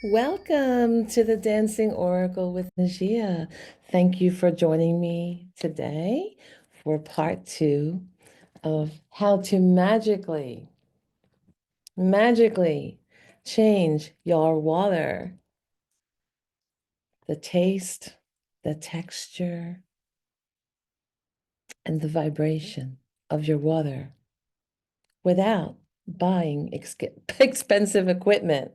Welcome to the Dancing Oracle with Najia. Thank you for joining me today for part two of how to magically change your water, the taste, the texture, and the vibration of your water without buying expensive equipment.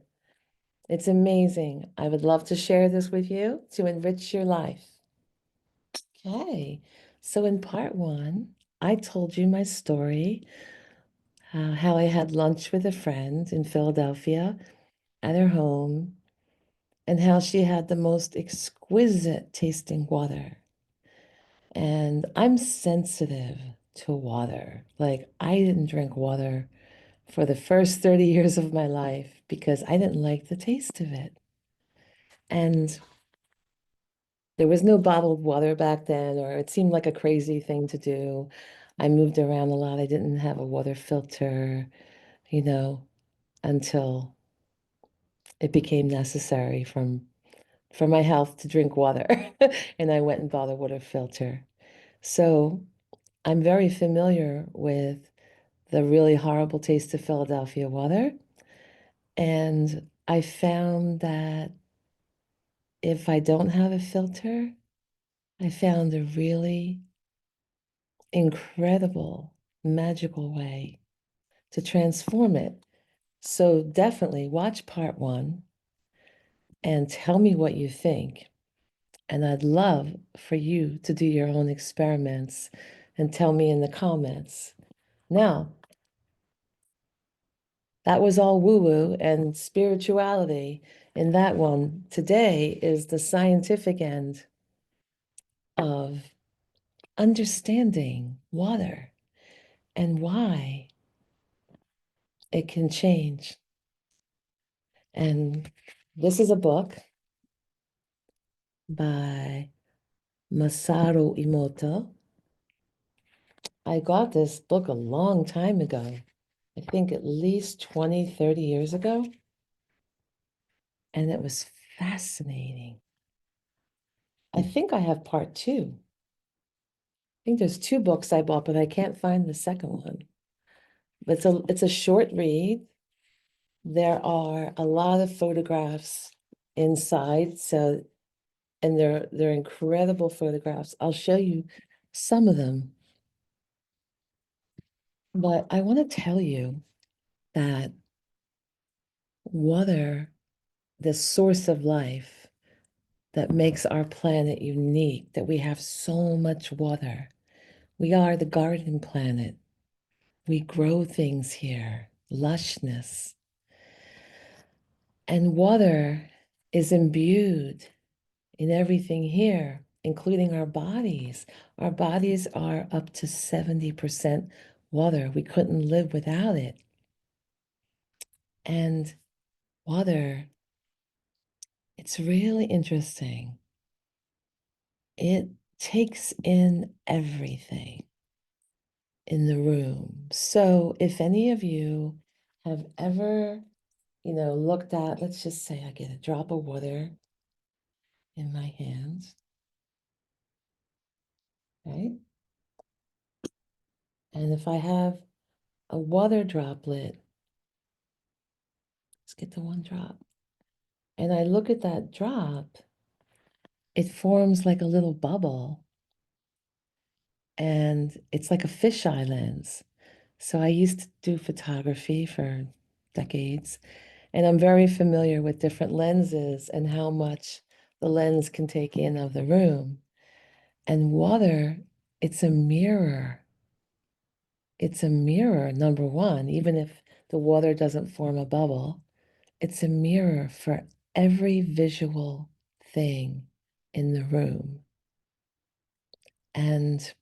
It's amazing. I would love to share this with you to enrich your life. Okay, so in part one, I told you my story, how I had lunch with a friend in Philadelphia at her home, and how she had the most exquisite tasting water. And I'm sensitive to water. Like, I didn't drink water for the first 30 years of my life because I didn't like the taste of it. And there was no bottled water back then, or it seemed like a crazy thing to do. I moved around a lot. I didn't have a water filter, you know, until it became necessary for my health to drink water. And I went and bought a water filter. So I'm very familiar with the really horrible taste of Philadelphia water. And I found that if I don't have a filter, I found a really incredible, magical way to transform it. So definitely watch part one and tell me what you think. And I'd love for you to do your own experiments and tell me in the comments. Now, that was all woo-woo and spirituality in that one. Today is the scientific end of understanding water and why it can change. And this is a book by Masaru Emoto. I got this book a long time ago. I think at least 20, 30 years ago. And it was fascinating. I think I have part two. I think there's two books I bought, but I can't find the second one. But it's a short read. There are a lot of photographs inside, so and they're incredible photographs. I'll show you some of them. But I want to tell you that water, the source of life that makes our planet unique, that we have so much water. We are the garden planet. We grow things here, lushness. And water is imbued in everything here, including our bodies. Our bodies are up to 70% water. We couldn't live without it. And water, it's really interesting. It takes in everything in the room. So if any of you have ever, looked at, let's just say I get a drop of water in my hands, right? And if I have a water droplet, let's get the one drop, and I look at that drop, it forms like a little bubble, and it's like a fisheye lens. So I used to do photography for decades, and I'm very familiar with different lenses and how much the lens can take in of the room. And water, it's a mirror. It's a mirror, number one, even if the water doesn't form a bubble, it's a mirror for every visual thing in the room. And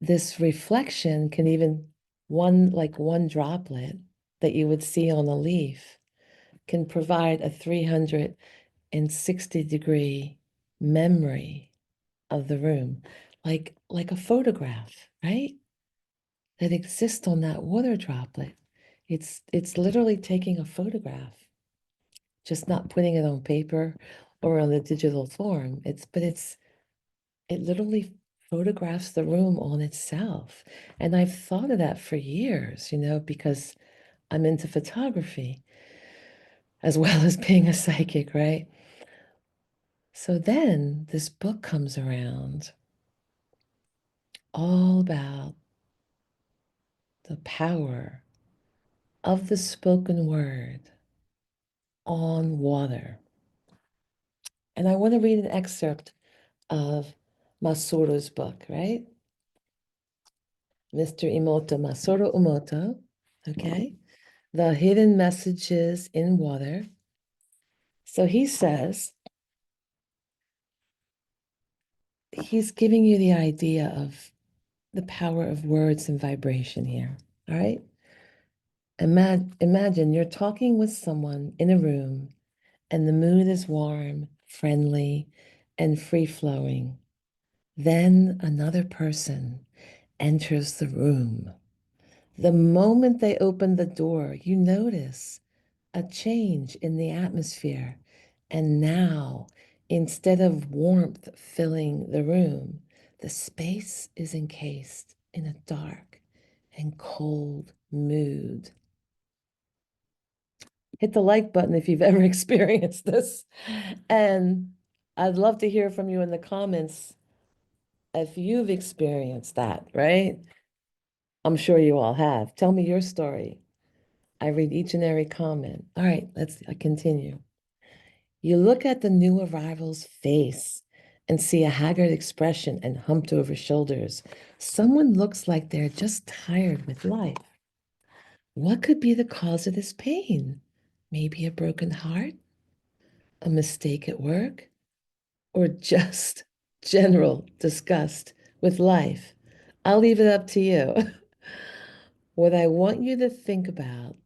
this reflection can even one droplet that you would see on a leaf can provide a 360-degree memory of the room, like a photograph, right? That exists on that water droplet It's literally taking a photograph, just not putting it on paper or on a digital form. It literally photographs the room on itself. And I've thought of that for years, because I'm into photography as well as being a psychic, right? So then this book comes around all about the power of the spoken word on water. And I want to read an excerpt of Masaru's book, right? Mr. Emoto, Masaru Emoto, okay? The Hidden Messages in Water. So he says, he's giving you the idea of the power of words and vibration here, all right? Imagine you're talking with someone in a room and the mood is warm, friendly, and free flowing. Then another person enters the room. The moment they open the door, you notice a change in the atmosphere. And now, instead of warmth filling the room, the space is encased in a dark and cold mood. Hit the like button if you've ever experienced this. And I'd love to hear from you in the comments if you've experienced that, right? I'm sure you all have. Tell me your story. I read each and every comment. All right, let's continue. You look at the new arrival's face and see a haggard expression and humped over shoulders. Someone looks like they're just tired with life. What could be the cause of this pain? Maybe a broken heart, a mistake at work, or just general disgust with life? I'll leave it up to you. What I want you to think about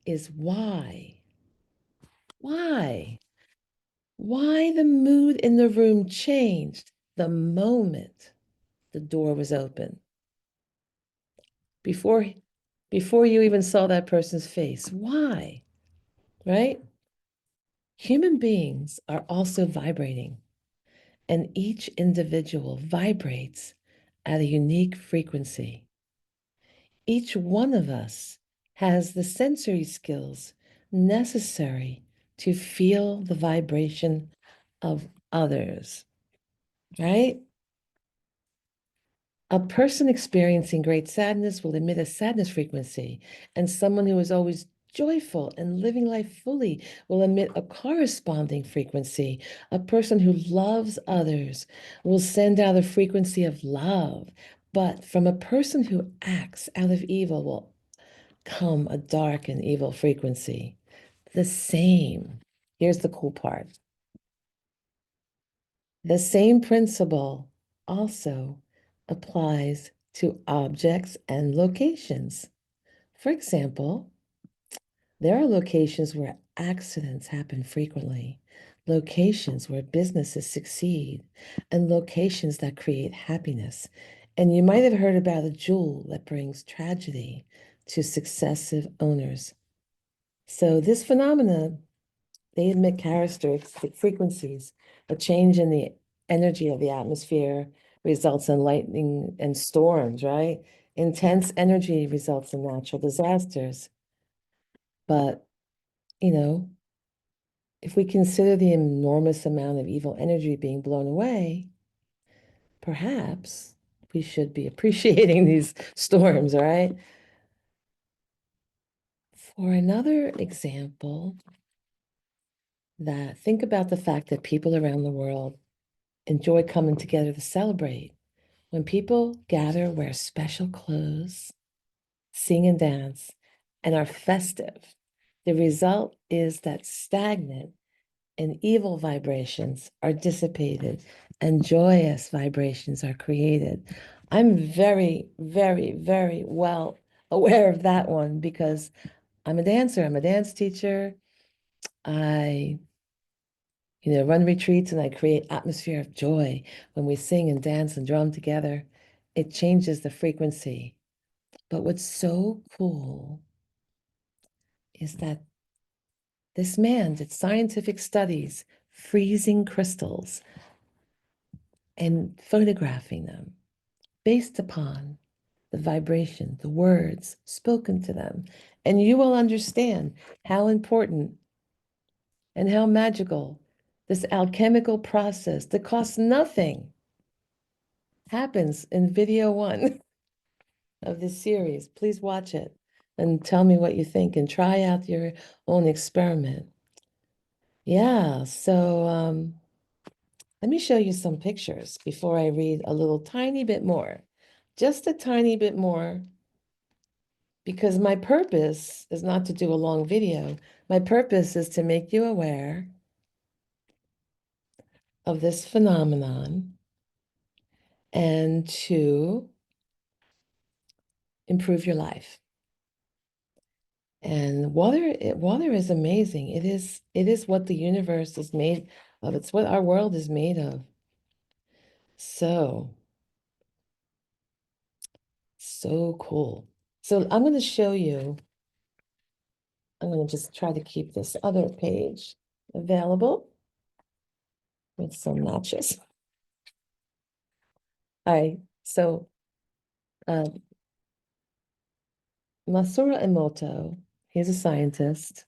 is why. Why? Why the mood in the room changed the moment the door was open. Before before you even saw that person's face. Why? Right? Human beings are also vibrating, and each individual vibrates at a unique frequency. Each one of us has the sensory skills necessary to feel the vibration of others, right? A person experiencing great sadness will emit a sadness frequency, and someone who is always joyful and living life fully will emit a corresponding frequency. A person who loves others will send out a frequency of love, but from a person who acts out of evil will come a dark and evil frequency. The same. Here's the cool part. The same principle also applies to objects and locations. For example, there are locations where accidents happen frequently, locations where businesses succeed, and locations that create happiness. And you might have heard about a jewel that brings tragedy to successive owners. So this phenomenon, they emit characteristic frequencies. A change in the energy of the atmosphere results in lightning and storms, right? Intense energy results in natural disasters. But, you know, if we consider the enormous amount of evil energy being blown away, perhaps we should be appreciating these storms, right? For another example, that think about the fact that people around the world enjoy coming together to celebrate. When people gather, wear special clothes, sing and dance, and are festive, the result is that stagnant and evil vibrations are dissipated and joyous vibrations are created. I'm very, very, very well aware of that one because I'm a dancer, I'm a dance teacher. I run retreats and I create atmosphere of joy. When we sing and dance and drum together, it changes the frequency. But what's so cool is that this man did scientific studies freezing crystals and photographing them based upon the vibration, the words spoken to them. And you will understand how important and how magical this alchemical process that costs nothing happens in video one of this series. Please watch it and tell me what you think and try out your own experiment. Yeah, so let me show you some pictures before I read a little tiny bit more. Just a tiny bit more, because my purpose is not to do a long video. My purpose is to make you aware of this phenomenon and to improve your life. And water is amazing. It is what the universe is made of. It's what our world is made of. So, so cool. So I'm going to show you, I'm going to just try to keep this other page available with some matches. All right, so uh, Masaru Emoto, he's a scientist,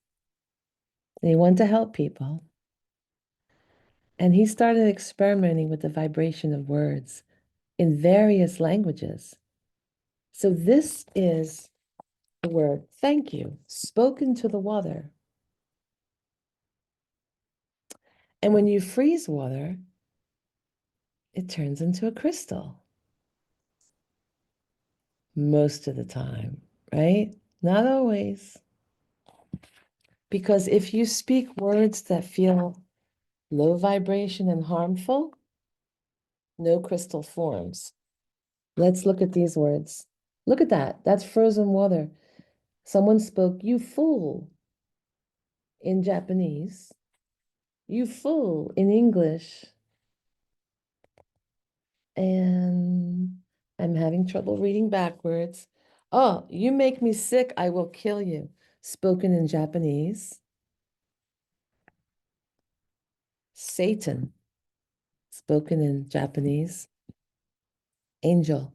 and he wanted to help people. And he started experimenting with the vibration of words in various languages. So this is the word thank you, spoken to the water. And when you freeze water, it turns into a crystal most of the time, right? Not always. Because if you speak words that feel low vibration and harmful, no crystal forms. Let's look at these words. Look at that. That's frozen water. Someone spoke, you fool, in Japanese, you fool in English, and I'm having trouble reading backwards. Oh, you make me sick, I will kill you. Spoken in Japanese. Satan, spoken in Japanese. Angel,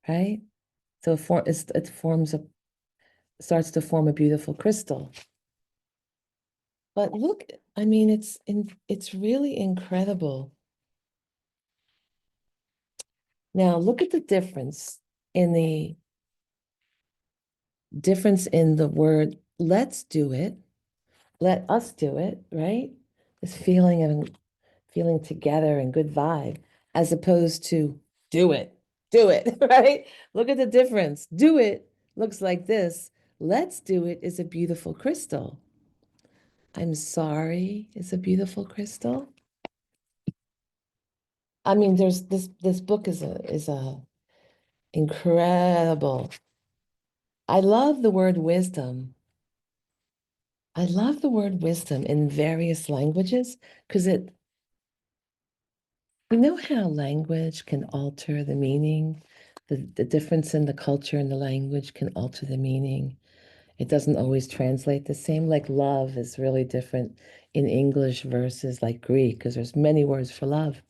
right? So it forms a starts to form a beautiful crystal. But look, I mean, it's really incredible. Now look at the difference in the word let's do it, let us do it, right? This feeling of feeling together and good vibe, as opposed to do it, right? Look at the difference. Do it looks like this. Let's do it is a beautiful crystal. I'm sorry, it's a beautiful crystal. I mean, there's this book is a incredible. I love the word wisdom. I love the word wisdom in various languages because you know how language can alter the meaning? The difference in the culture and the language can alter the meaning. It doesn't always translate the same. Like love is really different in English versus like Greek, because there's many words for love.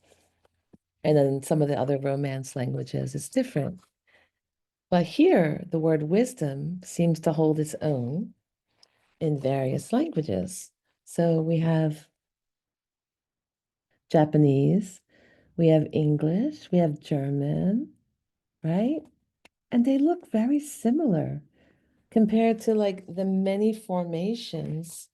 And then some of the other Romance languages, it's different. But here, the word wisdom seems to hold its own in various languages. So we have Japanese, we have English, we have German, right? And they look very similar compared to like the many formations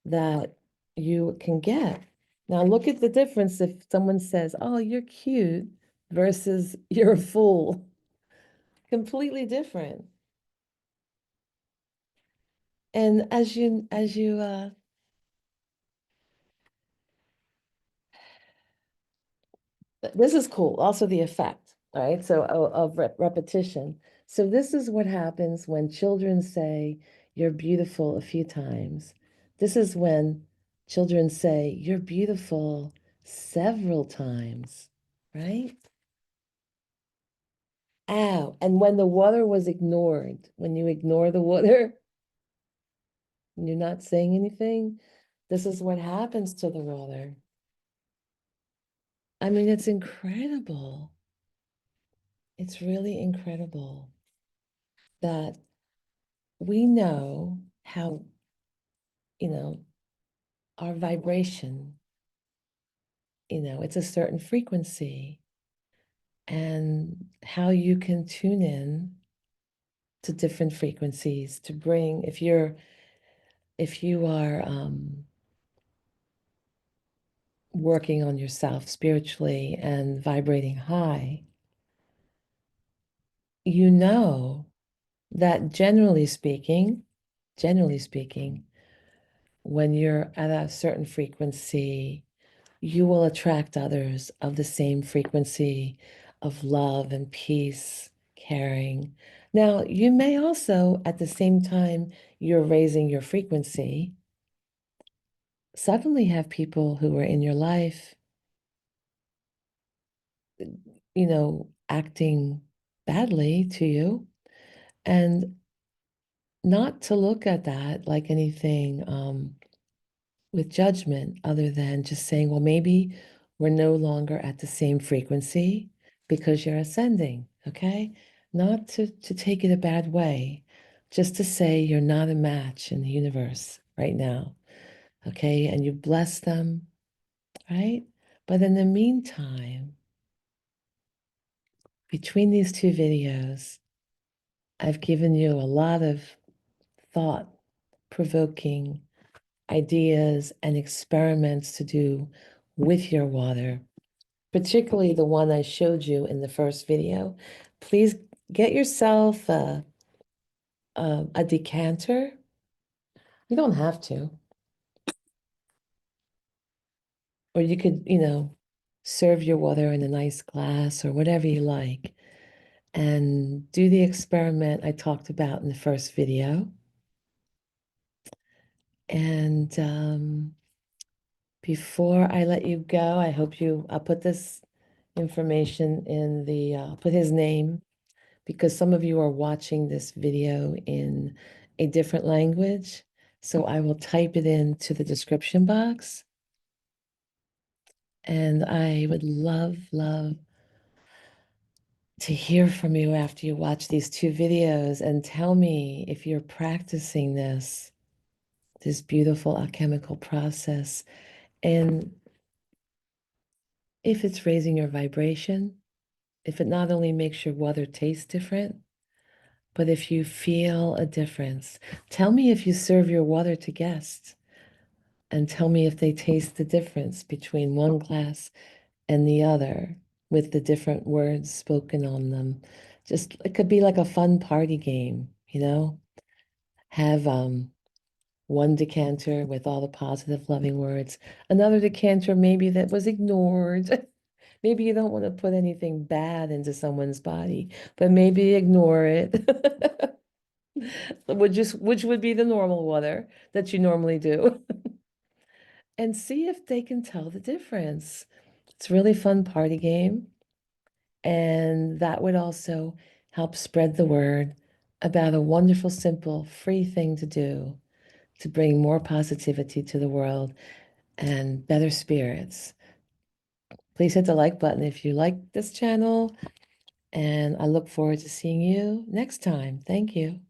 that you can get. Now look at the difference if someone says, "Oh, you're cute," versus "You're a fool." Completely different. And as you this is cool. Also the effect, right? So of repetition. So this is what happens when children say you're beautiful a few times. This is when children say you're beautiful several times, right? Ow. And when the water was ignored, when you ignore the water, You're not saying anything. This is what happens to the water. I mean, it's incredible. It's really incredible that we know how, you know, our vibration, it's a certain frequency, and how you can tune in to different frequencies to bring, if you are working on yourself spiritually and vibrating high, you know that generally speaking, when you're at a certain frequency, you will attract others of the same frequency of love and peace, caring. Now, you may also, at the same time you're raising your frequency, suddenly have people who are in your life, acting badly to you. And not to look at that like anything with judgment, other than just saying, well, maybe we're no longer at the same frequency because you're ascending, okay? Not to take it a bad way, just to say you're not a match in the universe right now, okay? And you bless them, right? But in the meantime, between these two videos, I've given you a lot of thought provoking ideas and experiments to do with your water, particularly the one I showed you in the first video. Please get yourself a decanter. You don't have to, or you could, serve your water in a nice glass or whatever you like, and do the experiment I talked about in the first video. And before I let you go, I'll put this information in I'll put his name, because some of you are watching this video in a different language. So I will type it into the description box. And I would love, love to hear from you after you watch these two videos and tell me if you're practicing this beautiful alchemical process, and if it's raising your vibration, if it not only makes your water taste different, but if you feel a difference. Tell me if you serve your water to guests, and tell me if they taste the difference between one glass and the other, with the different words spoken on them. Just, it could be like a fun party game, Have one decanter with all the positive, loving words, another decanter maybe that was ignored. Maybe you don't want to put anything bad into someone's body, but maybe ignore it. Which would be the normal water that you normally do. And see if they can tell the difference. It's a really fun party game. And that would also help spread the word about a wonderful, simple, free thing to do to bring more positivity to the world and better spirits. Please hit the like button if you like this channel, and I look forward to seeing you next time. Thank you.